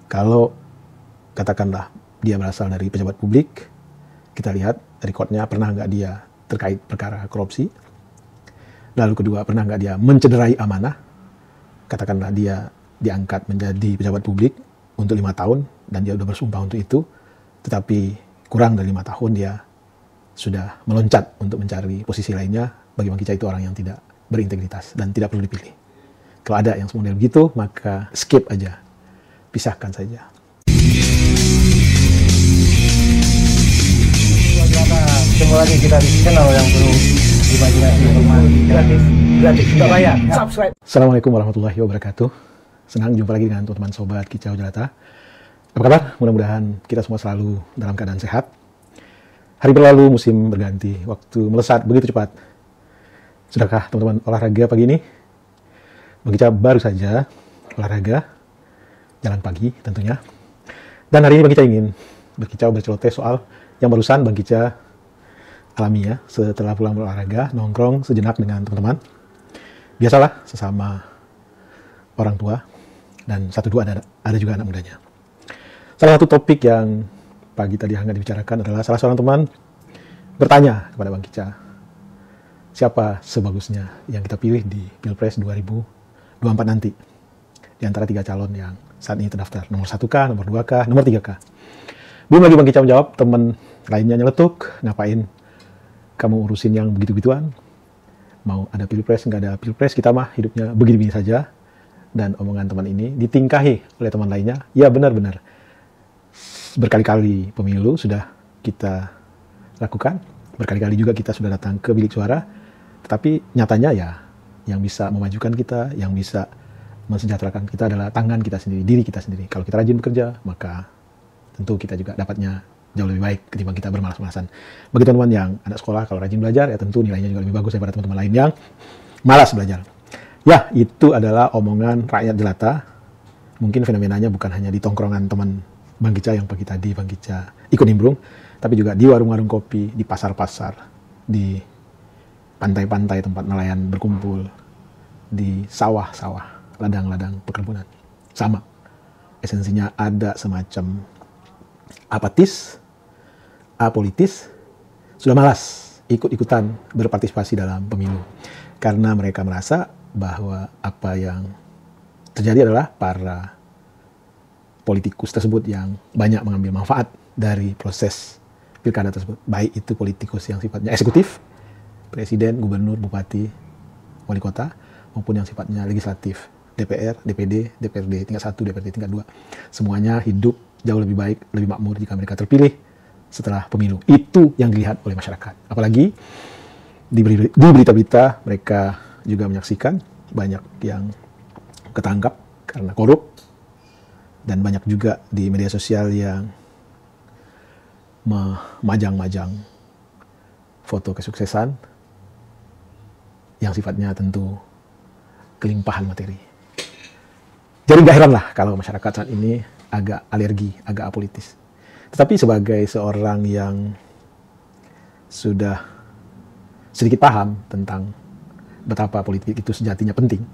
Kalau katakanlah dia berasal dari pejabat publik, kita lihat rekodnya pernah nggak dia terkait perkara korupsi. Lalu kedua, pernah nggak dia mencederai amanah. Katakanlah dia diangkat menjadi pejabat publik untuk 5 tahun dan dia sudah bersumpah untuk itu, tetapi kurang dari 5 tahun dia sudah meloncat untuk mencari posisi lainnya. Bagi Bang Kicca itu orang yang tidak berintegritas dan tidak perlu dipilih. Kalau ada yang semodel begitu, maka skip aja, pisahkan saja. Ketemu lagi kita di channel yang perlu imajinasi gratis tidak bayar. Subscribe. Assalamualaikum warahmatullahi wabarakatuh. Senang jumpa lagi dengan teman-teman sobat Kicau Jelata. Apa kabar? Mudah-mudahan kita semua selalu dalam keadaan sehat. Hari berlalu, musim berganti, waktu melesat begitu cepat. Sudahkah teman-teman olahraga pagi ini? Bang Kicca baru saja olahraga, jalan pagi tentunya. Dan hari ini Bang Kicca ingin berkicau berceloteh soal yang barusan Bang Kicca alami ya, setelah pulang berolahraga, nongkrong sejenak dengan teman-teman. Biasalah sesama orang tua, dan satu dua ada juga anak mudanya. Salah satu topik yang pagi tadi hangat dibicarakan adalah salah seorang teman bertanya kepada Bang Kicca, siapa sebagusnya yang kita pilih di Pilpres 2024 nanti di antara 3 calon yang saat ini terdaftar, nomor 1K, nomor 2K, nomor 3K. Belum lagi Bang Kicca menjawab, teman lainnya nyeletuk, ngapain kamu urusin yang begitu-gituan? Mau ada Pilpres, nggak ada Pilpres, kita mah hidupnya begini-begini saja. Dan omongan teman ini ditingkahi oleh teman lainnya, ya benar-benar. Berkali-kali pemilu sudah kita lakukan, berkali-kali juga kita sudah datang ke bilik suara, tetapi nyatanya ya, yang bisa memajukan kita, yang bisa mensejahterakan kita adalah tangan kita sendiri, diri kita sendiri. Kalau kita rajin bekerja, maka tentu kita juga dapatnya jauh lebih baik ketimbang kita bermalas-malasan. Bagi teman-teman yang anak sekolah, kalau rajin belajar, ya tentu nilainya juga lebih bagus daripada teman-teman lain yang malas belajar. Ya, itu adalah omongan rakyat jelata. Mungkin fenomenanya bukan hanya di tongkrongan teman Bang Kicca yang pagi tadi Bang Kicca ikut nimbrung, tapi juga di warung-warung kopi, di pasar-pasar, di pantai-pantai tempat nelayan berkumpul, di sawah-sawah, ladang-ladang perkebunan. Sama. Esensinya ada semacam apatis, apolitis, sudah malas ikut-ikutan berpartisipasi dalam pemilu. Karena mereka merasa bahwa apa yang terjadi adalah para politikus tersebut yang banyak mengambil manfaat dari proses pilkada tersebut. Baik itu politikus yang sifatnya eksekutif, presiden, gubernur, bupati, wali kota, maupun yang sifatnya legislatif, DPR, DPD, DPRD tingkat 1, DPRD tingkat 2. Semuanya hidup jauh lebih baik, lebih makmur jika mereka terpilih setelah pemilu. Itu yang dilihat oleh masyarakat. Apalagi di berita-berita mereka juga menyaksikan banyak yang ketangkap karena korup, dan banyak juga di media sosial yang memajang-majang foto kesuksesan yang sifatnya tentu kelimpahan materi. Jadi gak heran lah kalau masyarakat saat ini agak alergi, agak apolitis. Tetapi sebagai seorang yang sudah sedikit paham tentang betapa politik itu sejatinya penting,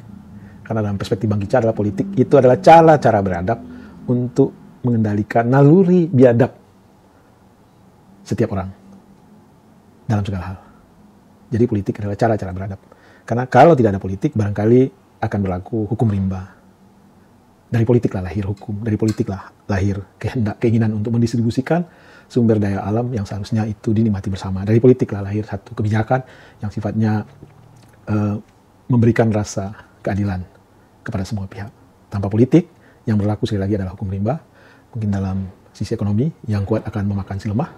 karena dalam perspektif Bang Kicca adalah politik itu adalah cara-cara beradab untuk mengendalikan naluri biadab setiap orang dalam segala hal. Jadi politik adalah cara-cara beradab. Karena kalau tidak ada politik, barangkali akan berlaku hukum rimba. Dari politik lah lahir hukum, dari politik lah lahir keinginan untuk mendistribusikan sumber daya alam yang seharusnya itu dinikmati bersama. Dari politik lah lahir satu kebijakan yang sifatnya memberikan rasa keadilan kepada semua pihak. Tanpa politik, yang berlaku sekali lagi adalah hukum rimba. Mungkin dalam sisi ekonomi, yang kuat akan memakan si lemah.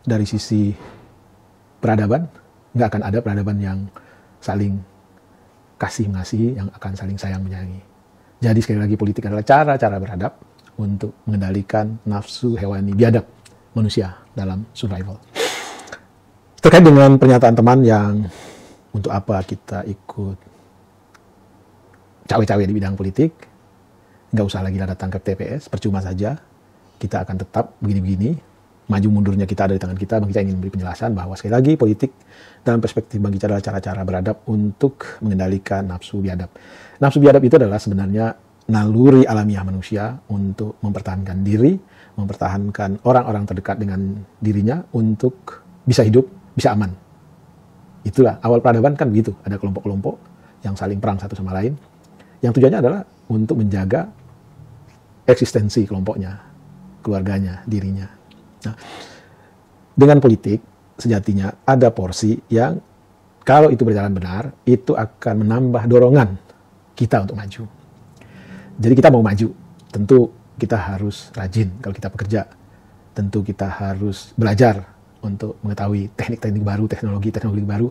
Dari sisi peradaban, nggak akan ada peradaban yang saling kasih-mengasihi, yang akan saling sayang menyayangi. Jadi sekali lagi politik adalah cara-cara beradab untuk mengendalikan nafsu hewani biadab manusia dalam survival. Terkait dengan pernyataan teman yang untuk apa kita ikut cawe-cawe di bidang politik, nggak usah lagi datang ke TPS, percuma saja, kita akan tetap begini-begini, maju mundurnya kita ada di tangan kita. Bang Kicca ingin memberi penjelasan bahwa sekali lagi politik dalam perspektif Bang Kicca adalah cara-cara beradab untuk mengendalikan nafsu biadab. Nafsu biadab itu adalah sebenarnya naluri alamiah manusia untuk mempertahankan diri, mempertahankan orang-orang terdekat dengan dirinya untuk bisa hidup, bisa aman. Itulah awal peradaban kan begitu, ada kelompok-kelompok yang saling perang satu sama lain, yang tujuannya adalah untuk menjaga eksistensi kelompoknya, keluarganya, dirinya. Nah, dengan politik sejatinya ada porsi yang kalau itu berjalan benar, itu akan menambah dorongan kita untuk maju. Jadi kita mau maju, tentu kita harus rajin kalau kita bekerja. Tentu kita harus belajar untuk mengetahui teknik-teknik baru, teknologi-teknologi baru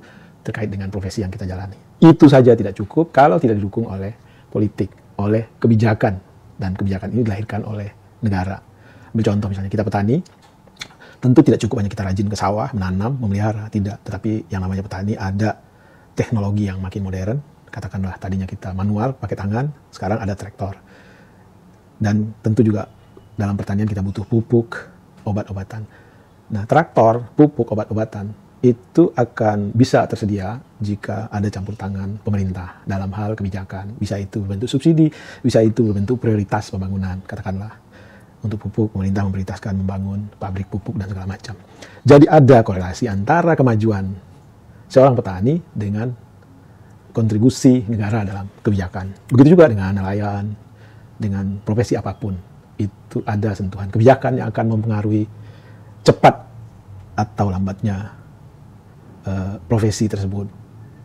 terkait dengan profesi yang kita jalani. Itu saja tidak cukup kalau tidak didukung oleh politik, oleh kebijakan. Dan kebijakan ini dilahirkan oleh negara. Ambil contoh misalnya kita petani, tentu tidak cukup hanya kita rajin ke sawah, menanam, memelihara, tidak. Tetapi yang namanya petani ada teknologi yang makin modern. Katakanlah tadinya kita manual, pakai tangan, sekarang ada traktor. Dan tentu juga dalam pertanian kita butuh pupuk, obat-obatan. Nah, traktor, pupuk, obat-obatan itu akan bisa tersedia jika ada campur tangan pemerintah dalam hal kebijakan. Bisa itu berbentuk subsidi, bisa itu berbentuk prioritas pembangunan. Katakanlah untuk pupuk, pemerintah memprioritaskan membangun pabrik pupuk dan segala macam. Jadi ada korelasi antara kemajuan seorang petani dengan kontribusi negara dalam kebijakan. Begitu juga dengan nelayan, dengan profesi apapun. Itu ada sentuhan kebijakan yang akan mempengaruhi cepat atau lambatnya profesi tersebut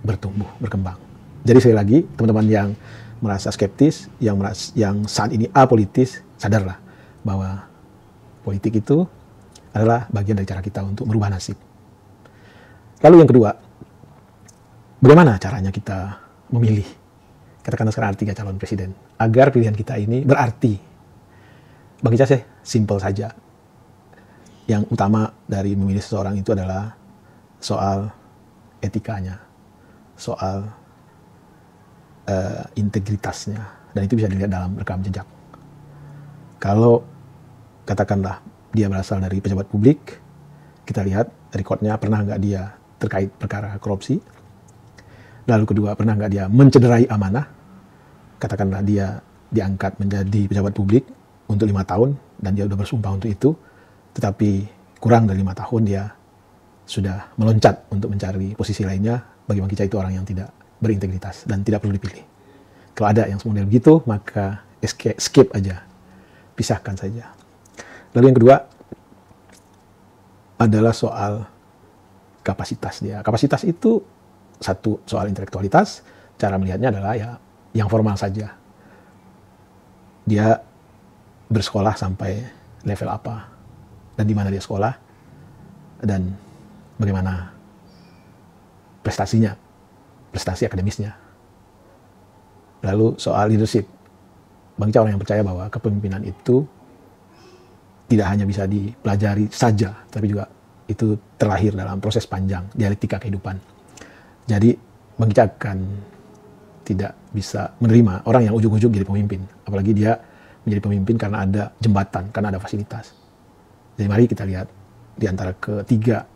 bertumbuh, berkembang. Jadi sekali lagi, teman-teman yang merasa skeptis, yang saat ini apolitis, sadarlah bahwa politik itu adalah bagian dari cara kita untuk merubah nasib. Lalu yang kedua, bagaimana caranya kita memilih? Katakanlah sekarang ada 3 calon presiden. Agar pilihan kita ini berarti. Bagi saya simpel saja. Yang utama dari memilih seseorang itu adalah soal etikanya, soal integritasnya. Dan itu bisa dilihat dalam rekam jejak. Kalau katakanlah dia berasal dari pejabat publik, kita lihat rekodnya pernah nggak dia terkait perkara korupsi. Lalu kedua, pernah nggak dia mencederai amanah. Katakanlah dia diangkat menjadi pejabat publik untuk 5 tahun dan dia sudah bersumpah untuk itu, tetapi kurang dari 5 tahun dia sudah meloncat untuk mencari posisi lainnya. Bagi kita itu orang yang tidak berintegritas dan tidak perlu dipilih. Kalau ada yang semodel begitu, maka skip aja, pisahkan saja. Lalu yang kedua adalah soal kapasitas dia. Kapasitas itu satu soal intelektualitas, cara melihatnya adalah ya yang formal saja. Dia bersekolah sampai level apa, dan di mana dia sekolah, dan bagaimana prestasinya, prestasi akademisnya. Lalu soal leadership, bagi orang yang percaya bahwa kepemimpinan itu tidak hanya bisa dipelajari saja, tapi juga itu terlahir dalam proses panjang dialektika kehidupan. Jadi Bang Ica akan tidak bisa menerima orang yang ujug-ujug jadi pemimpin. Apalagi dia menjadi pemimpin karena ada jembatan, karena ada fasilitas. Jadi mari kita lihat di antara ketiga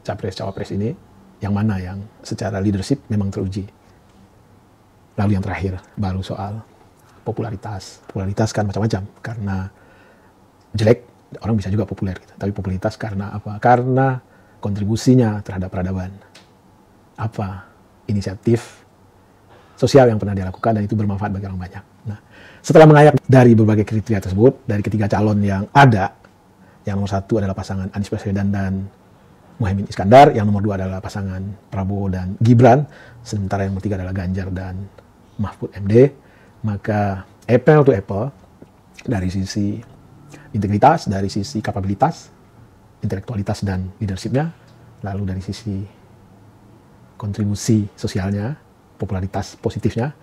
capres-cawapres ini, yang mana yang secara leadership memang teruji. Lalu yang terakhir baru soal popularitas. Popularitas kan macam-macam. Karena jelek, orang bisa juga populer. Gitu. Tapi popularitas karena apa? Karena kontribusinya terhadap peradaban. Apa inisiatif sosial yang pernah dia lakukan dan itu bermanfaat bagi orang banyak. Nah, setelah mengayak dari berbagai kriteria tersebut, dari ketiga calon yang ada, yang nomor 1 adalah pasangan Anies Baswedan dan Muhaimin Iskandar, yang nomor 2 adalah pasangan Prabowo dan Gibran, sementara yang nomor 3 adalah Ganjar dan Mahfud MD, maka apple to apple dari sisi integritas, dari sisi kapabilitas, intelektualitas dan leadershipnya, lalu dari sisi kontribusi sosialnya, popularitas positifnya,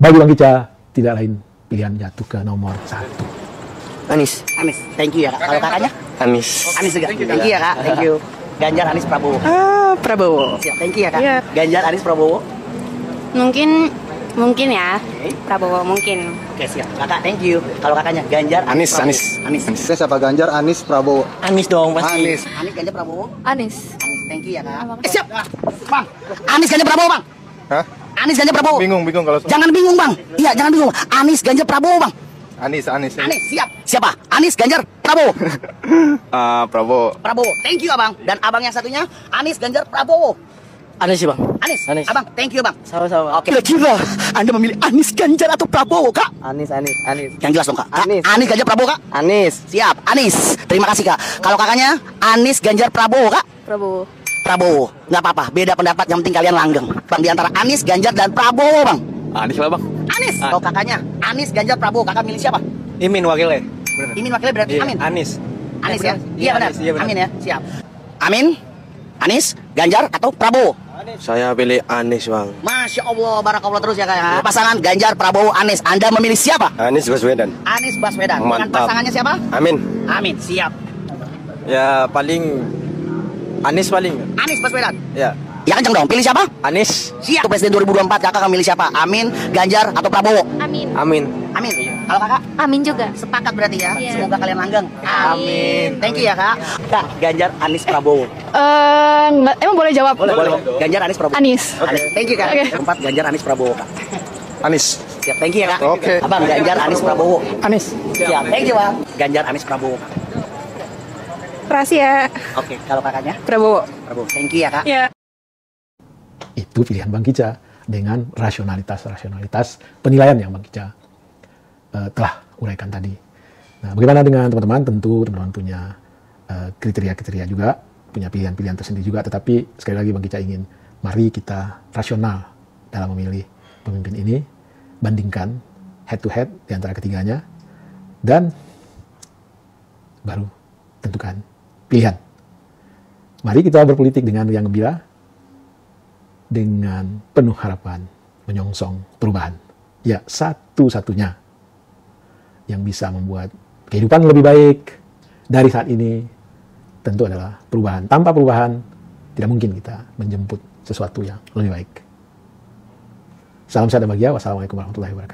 bagi Bang Ica tidak lain pilihan jatuh ke nomor 1. Anies. Thank you ya Kak. Kalau kakaknya? Anies. Anies juga. Thank you ya Kak. Thank you. Ganjar, Anies, Prabowo. Prabowo. Siap. Thank you ya Kak. Iya. Ganjar, Anies, Prabowo. Mungkin ya. Okay. Prabowo mungkin. Oke, siap. Kakak, thank you. Kalau kakaknya Ganjar, Anies. Prabowo. Siapa? Ganjar, Anies, Prabowo. Anies dong pasti. Anies. Ganjar, Prabowo. Anies. Thank you ya Kak. Siap. Bang. Anies, Ganjar, Prabowo, Bang. Hah? Anies Ganjar Prabowo. Bingung kalau Jangan bingung bang. Iya jangan bingung. Anies Ganjar Prabowo bang. Anies. Anies siap. Siapa? Anies Ganjar Prabowo. Prabowo. Prabowo. Thank you abang. Dan abang yang satunya Anies Ganjar Prabowo. Anies sih bang. Anies. Anies. Abang, thank you bang. Sama-sama. Oke. Kira-kira Anda memilih Anies Ganjar atau Prabowo kak? Anies. Yang jelas dong kak. Kak, Anies. Anies Ganjar Prabowo kak. Anies. Siap. Anies. Terima kasih kak. Kalau kakaknya Anies Ganjar Prabowo kak. Prabowo. Prabowo. Nggak apa-apa. Beda pendapat. Yang penting kalian langgeng. Bang di antara Anies Ganjar dan Prabowo bang. Anies lah bang. Anies. Kalau kakaknya Anies Ganjar Prabowo, kakak milih siapa? Imin wakilnya. Imin wakilnya berarti Amin. Anies. Anis ya? Iya benar. Anies, iya benar. Amin ya. Siap. Amin. Anies, Ganjar atau Prabowo? Saya pilih Anies bang. Masya Allah, barakallah terus ya kak ya. Pasangan Ganjar, Prabowo, Anies. Anda memilih siapa? Anies Baswedan. Anies Baswedan. Dengan Mantap. pasangannya siapa? Amin. Amin. Siap. Ya paling Anies paling. Anies Baswedan. Ya. Ya kenceng dong. Pilih siapa? Anies. Siap. Untuk Presiden 2024 kakak akan milih siapa? Amin, Ganjar atau Prabowo? Amin. Amin. Amin. Kalau kakak Amin juga. sepakat berarti ya. Iya. Semoga kalian langgeng. Amin. Thank you ya kak. Kak, Ganjar, Anies, Prabowo. Emang boleh jawab? Boleh. Ganjar, Anies, Prabowo. Anies. Anies. Thank you kak. Oke. Keempat Ganjar, Anies, Prabowo kak. Anies. Siap. Thank you ya kak. Oke. Abang Ganjar, Anies, Prabowo. Anies. Siap. Thank you bang. Ganjar, Anies, Prabowo. Kak. Rahasia. Oke. Kalau kakaknya Prabowo. Prabowo. Thank you ya kak. Ya. Itu pilihan Bang Kica dengan rasionalitas penilaian yang Bang Kica telah uraikan tadi. Nah, bagaimana dengan teman-teman? Tentu teman-teman punya kriteria-kriteria juga, punya pilihan-pilihan tersendiri juga. Tetapi sekali lagi Bang Kica ingin, mari kita rasional dalam memilih pemimpin ini, bandingkan head to head di antara ketiganya, dan baru tentukan pilihan. Mari kita berpolitik dengan yang gembira, dengan penuh harapan, menyongsong perubahan. Ya, satu-satunya yang bisa membuat kehidupan lebih baik dari saat ini tentu adalah perubahan. Tanpa perubahan, tidak mungkin kita menjemput sesuatu yang lebih baik. Salam sehat dan bahagia. Wassalamualaikum warahmatullahi wabarakatuh.